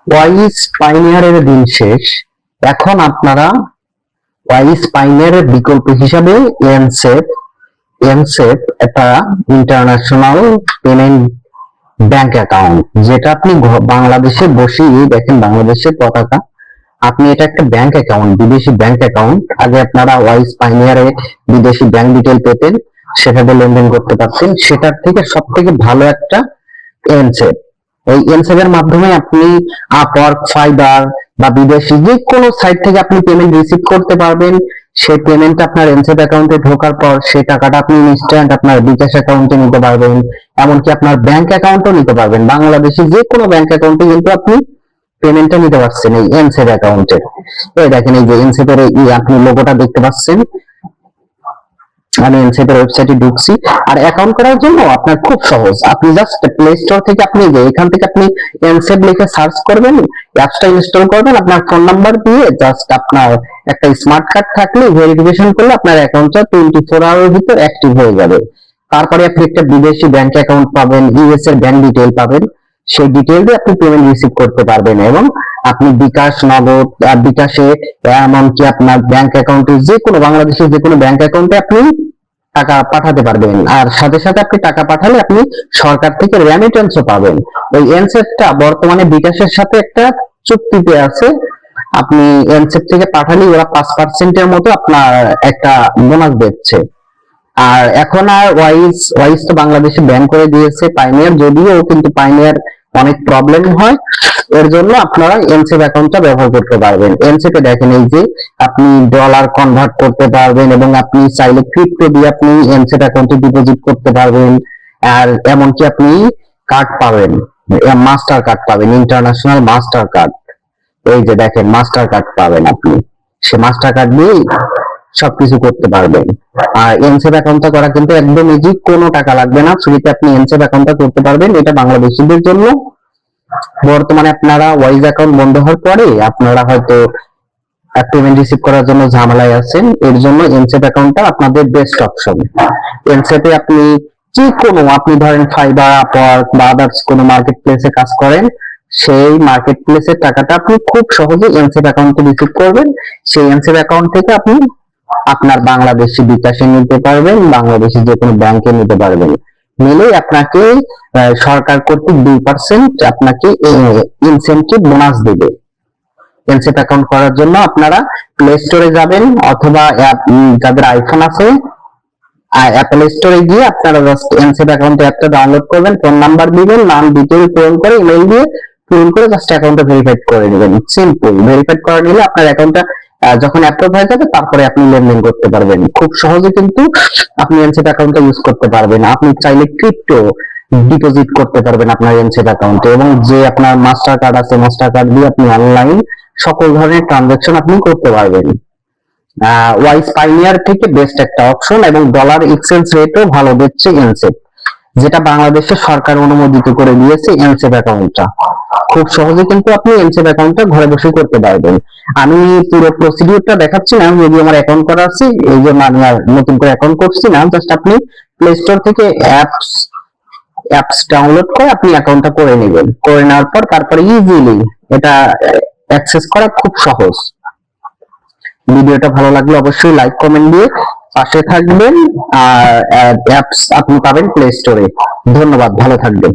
Wise পাইনিয়ারের দিন শেষ। এখন আপনারা ওয়াইজ পাইনিয়ারের বিকল্প হিসাবে এনসেফ একটা ইন্টারন্যাশনাল পেমেন্ট ব্যাংক অ্যাকাউন্ট, যেটা আপনি বাংলাদেশে বসেই দেখেন বাংলাদেশের পতাকা। আপনি এটা একটা ব্যাংক অ্যাকাউন্ট, বিদেশি ব্যাংক অ্যাকাউন্ট। আগে আপনারা ওয়াইজ পাইনিয়ারে বিদেশি ব্যাংক ডিটেল পেতেন, সেটাতে লেনদেন করতে পারতেন। সেটার থেকে সব থেকে ভালো একটা এনসেফ। এই এনসেফ এর মাধ্যমে আপনি আপওয়ার্ক, ফাইবার বা বিদেশি যে কোনো সাইট থেকে আপনি পেমেন্ট রিসিভ করতে পারবেন। সেই পেমেন্ট আপনার এনসেফ অ্যাকাউন্টে ঢোকার পর সেই টাকাটা আপনি ইনস্ট্যান্ট আপনার বিকাশ অ্যাকাউন্টে নিতে পারবেন, এমনকি আপনার ব্যাংক অ্যাকাউন্টও নিতে পারবেন। বাংলাদেশে যে কোনো ব্যাংক অ্যাকাউন্টে কিন্তু আপনি পেমেন্টটা নিতে পারছেন এই এনসেফ অ্যাকাউন্টে। এই দেখেন, এই যে এনসেফ এর আপনি লোগোটা দেখতে পাচ্ছেন। আমি এনসেফ এর ওয়েবসাইটে ঢুকছি। আর অ্যাকাউন্ট করার জন্য আপনার খুব সহজ। আপনি জাস্ট প্লে স্টোর থেকে আপনি এখান থেকে আপনি এনসেফ লিখে সার্চ করবেন, অ্যাপসটা ইনস্টল করবেন, আপনার ফোন নাম্বার দিয়ে জাস্ট আপনার একটা স্মার্ট কার্ড থাকলে ভেরিফিকেশন করলে আপনার অ্যাকাউন্টটা 24 আওয়ারের ভিতর অ্যাক্টিভ হয়ে যাবে। তারপরে আপনি একটা বিদেশি ব্যাংক অ্যাকাউন্ট পাবেন, ইউএস এর ব্যাংক ডিটেইল পাবেন। সেই ডিটেইল দিয়ে আপনি পেমেন্ট রিসিভ করতে পারবেন এবং আপনি বিকাশ, নগদ, বিকাশে, এমনকি আপনার ব্যাংক অ্যাকাউন্টে যে কোনো বাংলাদেশের যে কোনো ব্যাংক অ্যাকাউন্টে আপনি টাকা পাঠাতে পারবেন। আর সাথে সাথে আপনি টাকা পাঠালে আপনি সরকার থেকে রেমিটেন্সও পাবেন। ওই এনসেফটা বর্তমানে বিকাশের সাথে একটা চুক্তিতে আছে। আপনি এনসেফ থেকে পাঠালে ওরা 5% মতো আপনার একটা বোনাস দিচ্ছে। আর এখন আর ওয়াইজ তো বাংলাদেশে ব্যান করে দিয়েছে পাইনিয়ার, যদিও কিন্তু পাইনিয়ার অনেক প্রবলেম হয়। এর জন্য আপনারা এনসেফ অ্যাকাউন্টটা ব্যবহার করতে পারবেন। এনসেফে দেখেন এই যে আপনি ডলার কনভার্ট করতে পারবেন এবং আপনি চাইলে ক্রিপ্টো দিয়ে আপনি এনসেফ অ্যাকাউন্টে ডিপোজিট করতে পারবেন। আর এমনকি আপনি কার্ড পাবেন, মাস্টার কার্ড পাবেন, ইন্টারন্যাশনাল মাস্টার কার্ড। এই যে দেখেন মাস্টার কার্ড পাবেন আপনি, সে মাস্টার কার্ড দিয়ে সবকিছু করতে পারবেন। আর এনসেফ অ্যাকাউন্টটা করা কিন্তু একদম ইজি, কোনো টাকা লাগবে না, ফ্রিতে আপনি এনসেফ অ্যাকাউন্টটা করতে পারবেন। এটা বাংলাদেশিদের জন্য। বর্তমানে আপনারা ওয়াইজ অ্যাকাউন্ট বন্ধ হওয়ার পরে আপনারা হয়তো পেমেন্ট রিসিভ করার জন্য ঝামেলায় আছেন, এর জন্য এনসেফ অ্যাকাউন্টটা আপনাদের বেস্ট অপশন। এনসেফে আপনি যে কোনো, আপনি ধরেন ফাইবার, আপওয়ার্ক বা আদার্স কোনো মার্কেট প্লেসে কাজ করেন, সেই মার্কেট প্লেসের টাকাটা আপনি খুব সহজে এনসেফ অ্যাকাউন্টে রিসিভ করবেন। সেই এনসেফ অ্যাকাউন্ট থেকে আপনি আপনার বাংলাদেশি বিকাশে নিতে পারবেন, বাংলাদেশি যে কোনো ব্যাংকে নিতে পারবেন। নিলে আপনাকে সরকার কর্তৃক 2% আপনাকে ইনসেনটিভ বোনাস দেবে। এনসেফ অ্যাকাউন্ট করার জন্য আপনারা প্লে স্টোরে যাবেন, অথবা যাদের আইফোন আছে অ্যাপল স্টোরে গিয়ে আপনারা জাস্ট এনসেফ অ্যাকাউন্ট অ্যাপটা ডাউনলোড করবেন, ফোন নাম্বার দিবেন, নাম ডিটেইল পূরণ করে, ইমেল দিয়ে পূরণ করে জাস্ট অ্যাকাউন্টটা ভেরিফাইড করে নেবেন। সিম্পল। ভেরিফাইড করে নিলে আপনার অ্যাকাউন্টটা যখন অ্যাপ্রুভ হয়ে যাবে তারপরে আপনি লেনদেন করতে পারবেন। খুব সহজে কিন্তু আপনি এনসেফ অ্যাকাউন্টটা ইউজ করতে পারবেন। আপনি চাইলে ক্রিপ্টো ডিপোজিট করতে পারবেন আপনার এনসেফ অ্যাকাউন্টে, এবং যে আপনার মাস্টার কার্ড আছে মাস্টার কার্ড দিয়ে আপনি অনলাইন সকল ধরনের ট্রানজাকশন আপনি করতে পারবেন। ওয়াইজ পাইনিয়ার থেকে বেস্ট একটা অপশন, এবং ডলার এক্সচেঞ্জ রেটও ভালো দিচ্ছে এনসেফ, যেটা বাংলাদেশের সরকার অনুমোদিত করে দিয়েছে এনসেফ অ্যাকাউন্টটা। খুব সহজে কিন্তু আপনি এনসেফ অ্যাকাউন্টটা ঘরে বসে করতে পারবেন। আমি পুরো প্রসিডিউরটা দেখাচ্ছি না, যদি আমার অ্যাকাউন্ট করা আছে এই জন্য আমি আর নতুন করে অ্যাকাউন্ট করছি না। জাস্ট আপনি প্লে স্টোর থেকে অ্যাপস ডাউনলোড করে আপনি অ্যাকাউন্টটা করে নেবেন। করে নেওয়ার পর তারপরে ইজিলি এটা অ্যাক্সেস করা খুব সহজ। ভিডিওটা ভালো লাগলে অবশ্যই লাইক কমেন্ট দিয়ে পাশে থাকবেন। আর অ্যাপস আপনি পাবেন প্লে স্টোরে। ধন্যবাদ, ভালো থাকবেন।